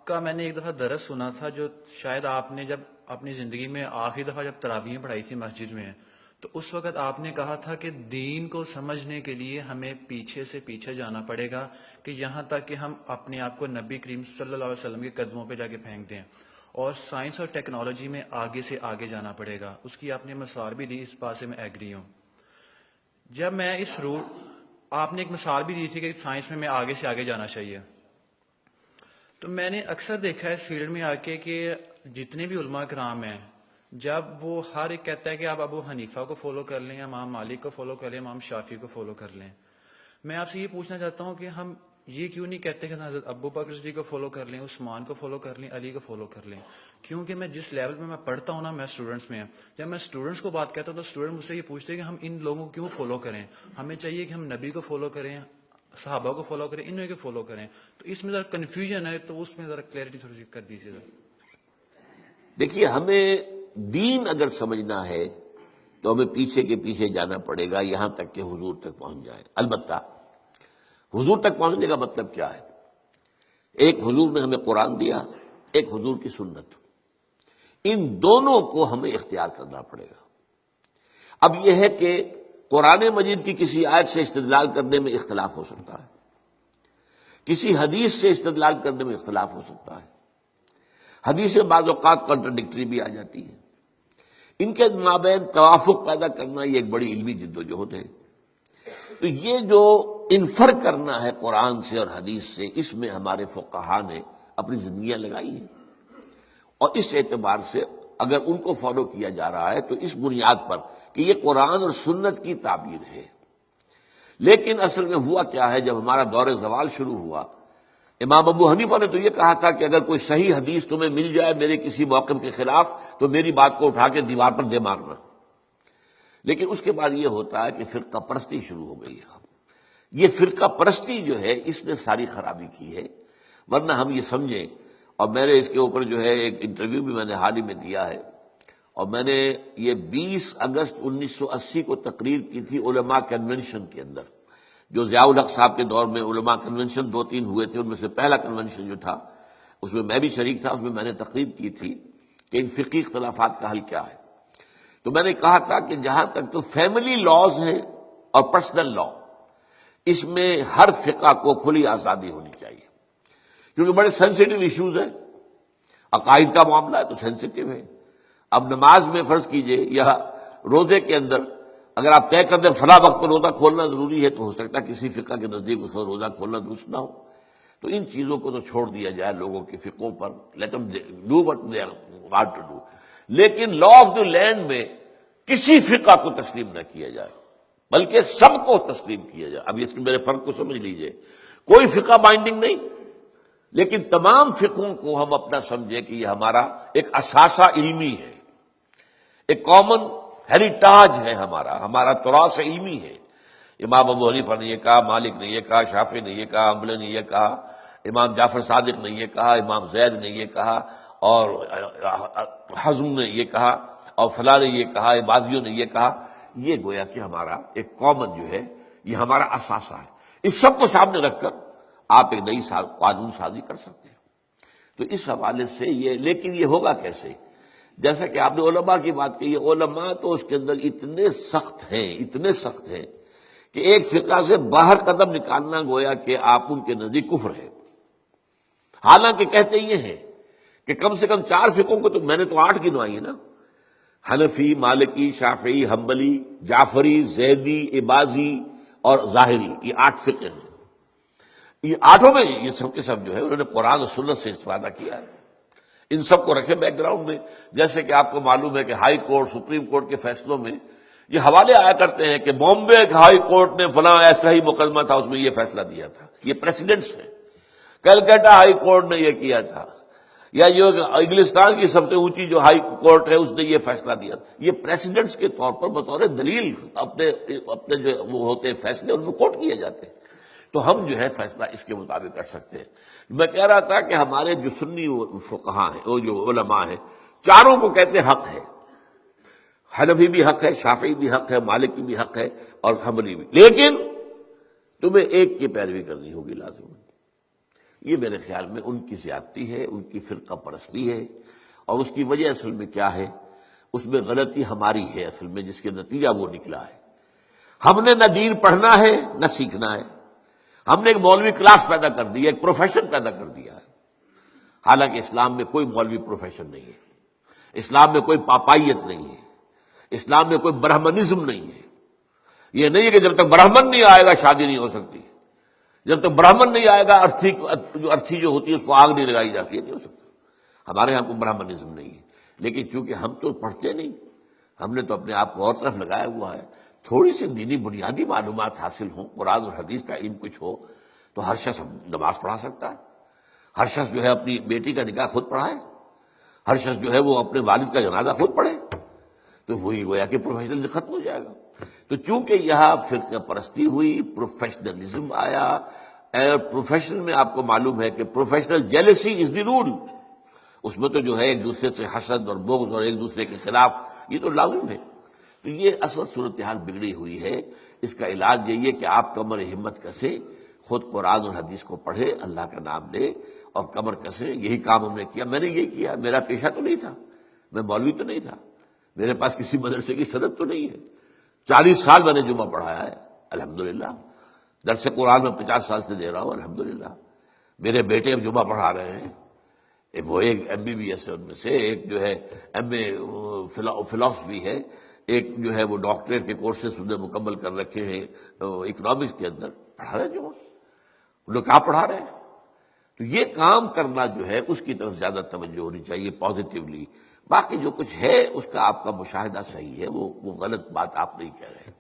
کا میں نے ایک دفعہ درس سنا تھا، جو شاید آپ نے جب اپنی زندگی میں آخری دفعہ جب تراویح پڑھائی تھی مسجد میں، تو اس وقت آپ نے کہا تھا کہ دین کو سمجھنے کے لیے ہمیں پیچھے سے پیچھے جانا پڑے گا، کہ یہاں تک کہ ہم اپنے آپ کو نبی کریم صلی اللہ علیہ وسلم کے قدموں پہ جا کے پھینک دیں، اور سائنس اور ٹیکنالوجی میں آگے سے آگے جانا پڑے گا۔ اس کی آپ نے مثال بھی دی، اس بات سے میں ایگری ہوں۔ جب میں اس روٹ آپ نے ایک مثال بھی دی تھی کہ سائنس میں آگے سے آگے جانا چاہیے، تو میں نے اکثر دیکھا ہے اس فیلڈ میں آ کے کہ جتنے بھی علماء کرام ہیں، جب وہ ہر ایک کہتا ہے کہ آپ ابو حنیفہ کو فالو کر لیں، امام مالک کو فالو کر لیں، امام شافعی کو فالو کر لیں، میں آپ سے یہ پوچھنا چاہتا ہوں کہ ہم یہ کیوں نہیں کہتے کہ حضرت ابو بکر صدیق کو فالو کر لیں، عثمان کو فالو کر لیں، علی کو فالو کر لیں؟ کیونکہ میں جس لیول میں پڑھتا ہوں نا، میں اسٹوڈنٹس میں، جب میں اسٹوڈنٹس کو بات کہتا ہوں تو اسٹوڈنٹ مجھ سے یہ پوچھتے ہیں کہ ہم ان لوگوں کو کیوں فالو کریں، ہمیں چاہیے کہ ہم نبی کو فالو کریں، صحابہ کو فالو کریں، انہیں کو فالو کریں۔ تو اس میں ذرا کنفیوژن ہے، تو اس میں ذرا کلیئرٹی تھوڑی سی کر دیجیے ذرا۔ دیکھیے، ہمیں دین اگر سمجھنا ہے تو ہمیں پیچھے کے پیچھے جانا پڑے گا یہاں تک کہ حضور تک پہنچ جائے۔ البتہ حضور تک پہنچنے کا مطلب کیا ہے؟ ایک حضور نے ہمیں قرآن دیا، ایک حضور کی سنت، ان دونوں کو ہمیں اختیار کرنا پڑے گا۔ اب یہ ہے کہ قرآن مجید کی کسی آیت سے استدلال کرنے میں اختلاف ہو سکتا ہے، کسی حدیث سے استدلال کرنے میں اختلاف ہو سکتا ہے، حدیثیں بعض اوقات کنٹرڈکٹری بھی آ جاتی ہیں، ان کے مابین توافق پیدا کرنا یہ ایک بڑی علمی جدوجہد ہے۔ تو یہ جو انفر کرنا ہے قرآن سے اور حدیث سے، اس میں ہمارے فقہا نے اپنی زندگیاں لگائی ہیں، اور اس اعتبار سے اگر ان کو فالو کیا جا رہا ہے تو اس بنیاد پر کہ یہ قرآن اور سنت کی تعبیر ہے۔ لیکن اصل میں ہوا کیا ہے، جب ہمارا دور زوال شروع ہوا، امام ابو حنیفہ نے تو یہ کہا تھا کہ اگر کوئی صحیح حدیث تمہیں مل جائے میرے کسی موقف کے خلاف تو میری بات کو اٹھا کے دیوار پر دے مارنا۔ لیکن اس کے بعد یہ ہوتا ہے کہ فرقہ پرستی شروع ہو گئی ہے۔ یہ فرقہ پرستی جو ہے اس نے ساری خرابی کی ہے، ورنہ ہم یہ سمجھیں، اور میں نے اس کے اوپر جو ہے ایک انٹرویو بھی میں نے حال ہی میں دیا ہے، اور میں نے یہ 20 اگست 1980 کو تقریر کی تھی علماء کنونشن کے اندر، جو ضیاء الحق صاحب کے دور میں علماء کنونشن 2-3 ہوئے تھے، ان میں سے پہلا کنونشن جو تھا اس میں بھی شریک تھا، اس میں میں نے تقریر کی تھی کہ ان فقہی اختلافات کا حل کیا ہے۔ تو میں نے کہا تھا کہ جہاں تک تو فیملی لاز ہیں اور پرسنل لا، اس میں ہر فقہ کو کھلی آزادی ہونی چاہیے، کیونکہ بڑے سینسیٹیو ایشوز ہیں، عقائد کا معاملہ ہے تو سینسیٹیو ہے۔ اب نماز میں فرض کیجئے یا روزے کے اندر اگر آپ طے کر دیں فلاں وقت پر روزہ کھولنا ضروری ہے، تو ہو سکتا ہے کسی فقہ کے نزدیک اس وقت روزہ کھولنا درست نہ ہو۔ تو ان چیزوں کو تو چھوڑ دیا جائے لوگوں کے فقہوں پر، late them do what they want to do۔ لیکن لا آف دی لینڈ میں کسی فقہ کو تسلیم نہ کیا جائے، بلکہ سب کو تسلیم کیا جائے۔ اب اس میرے فرق کو سمجھ لیجئے، کوئی فقہ بائنڈنگ نہیں، لیکن تمام فقہوں کو ہم اپنا سمجھیں کہ یہ ہمارا ایک اثاثہ علمی ہے، ایک کامن ہیریٹاج ہے، ہمارا تراث علمی ہے۔ امام ابو حنیفہ نے یہ کہا، مالک نے یہ کہا، شافعی نے یہ کہا، حنبلی نے یہ کہا، امام جعفر صادق نے یہ کہا، امام زید نے یہ کہا، اور حزم نے یہ کہا، اور فلاں نے یہ کہا، بازیوں نے یہ کہا۔ یہ گویا کہ ہمارا ایک کامن جو ہے، یہ ہمارا اثاثہ ہے۔ اس سب کو سامنے رکھ کر آپ ایک نئی قانون سازی کر سکتے ہیں۔ تو اس حوالے سے یہ، لیکن یہ ہوگا کیسے؟ جیسا کہ آپ نے علماء کی بات کی، علماء تو اس کے اندر اتنے سخت ہیں کہ ایک فقہ سے باہر قدم نکالنا گویا کہ آپ ان کے نزدیک کفر ہے۔ حالانکہ کہتے یہ ہیں کہ کم سے کم 4 فقہوں کو، تو میں نے تو 8 گنوائی ہے نا، حنفی، مالکی، شافعی، حنبلی، جعفری، زیدی، عباضی اور ظاہری، یہ 8 فقہ ہیں۔ یہ 8 میں یہ سب کے سب جو ہے انہوں نے قرآن اور سنت سے استفادہ کیا ہے۔ ان سب کو رکھے بیک گراؤنڈ میں، جیسے کہ آپ کو معلوم ہے کہ ہائی کورٹ، سپریم کورٹ کے فیصلوں میں یہ حوالے آیا کرتے ہیں کہ بامبے ہائی کورٹ نے فلاں ایسا ہی مقدمہ تھا، اس میں یہ فیصلہ دیا تھا۔ یہ پریسیڈنٹس ہیں۔ کلکتہ ہائی کورٹ نے یہ کیا تھا، یا جو انگلستان کی سب سے اونچی جو ہائی کورٹ ہے اس نے یہ فیصلہ دیا تھا۔ یہ پریسیڈنٹس کے طور پر بطور دلیل اپنے جو وہ ہوتے ہیں فیصلے، ان میں کوٹ کیے جاتے ہیں۔ تو ہم جو ہے فیصلہ اس کے مطابق کر سکتے ہیں۔ میں کہہ رہا تھا کہ ہمارے جو سنی فقہاء ہیں، وہ جو علماء ہیں، چاروں کو کہتے ہیں حق ہے۔ حنفی بھی حق ہے، شافعی بھی حق ہے، مالکی بھی حق ہے، اور حنبلی بھی، لیکن تمہیں ایک کی پیروی کرنی ہوگی لازم۔ یہ میرے خیال میں ان کی زیادتی ہے، ان کی فرقہ پرستی ہے، اور اس کی وجہ اصل میں کیا ہے؟ اس میں غلطی ہماری ہے اصل میں، جس کے نتیجہ وہ نکلا ہے۔ ہم نے نہ دین پڑھنا ہے نہ سیکھنا ہے، ہم نے ایک مولوی کلاس پیدا کر دی ہے، ایک پروفیشن پیدا کر دیا ہے، حالانکہ اسلام میں کوئی مولوی پروفیشن نہیں ہے، اسلام میں کوئی پاپائیت نہیں ہے، اسلام میں کوئی برہمنزم نہیں ہے۔ یہ نہیں ہے کہ جب تک برہمن نہیں آئے گا شادی نہیں ہو سکتی، جب تک برہمن نہیں آئے گا ارتھی جو ہوتی ہے اس کو آگ نہیں لگائی جاتی، یہ نہیں ہو سکتا۔ ہمارے یہاں کوئی برہمنزم نہیں ہے، لیکن چونکہ ہم تو پڑھتے نہیں، ہم نے تو اپنے آپ کو اور طرف لگایا ہوا ہے۔ تھوڑی سی دینی بنیادی معلومات حاصل ہوں، قرآن اور حدیث کا علم کچھ ہو، تو ہر شخص نماز پڑھا سکتا ہے، ہر شخص جو ہے اپنی بیٹی کا نکاح خود پڑھائے، ہر شخص جو ہے وہ اپنے والد کا جنازہ خود پڑھے، تو وہی گویا کہ پروفیشنل ختم ہو جائے گا۔ تو چونکہ یہاں فرقہ پرستی ہوئی، پروفیشنلزم آیا، اور پروفیشن میں آپ کو معلوم ہے کہ پروفیشنل جیلسی از دی رول، اس میں تو جو ہے ایک دوسرے سے حسد اور بغض اور ایک دوسرے کے خلاف، یہ تو لازم ہے۔ تو یہ اصل صورتحال بگڑی ہوئی ہے۔ اس کا علاج یہی ہے کہ آپ کمر ہمت کسے، خود قرآن اور حدیث کو پڑھے، اللہ کا نام لے اور کمر کسے۔ یہی کام ہم نے کیا، میں نے یہی کیا، میرا پیشہ تو نہیں تھا، میں مولوی تو نہیں تھا، میرے پاس کسی مدرسے کی سند تو نہیں ہے، 40 سال میں نے جمعہ پڑھایا ہے الحمدللہ، درس قرآن میں 50 سال سے دے رہا ہوں الحمدللہ، میرے بیٹے اب جمعہ پڑھا رہے ہیں، وہ ایک MBBS ہے ان میں سے، ایک جو ہے MA فلاسفی ہے، ایک جو ہے وہ ڈاکٹریٹ کے کورسز انہوں نے مکمل کر رکھے ہیں اکنامکس کے اندر، پڑھا رہے ہیں جمعہ، ان لوگ کہاں پڑھا رہے ہیں؟ تو یہ کام کرنا جو ہے اس کی طرف زیادہ توجہ ہونی چاہیے پازیٹیولی۔ باقی جو کچھ ہے اس کا آپ کا مشاہدہ صحیح ہے، وہ غلط بات آپ نہیں کہہ رہے ہیں۔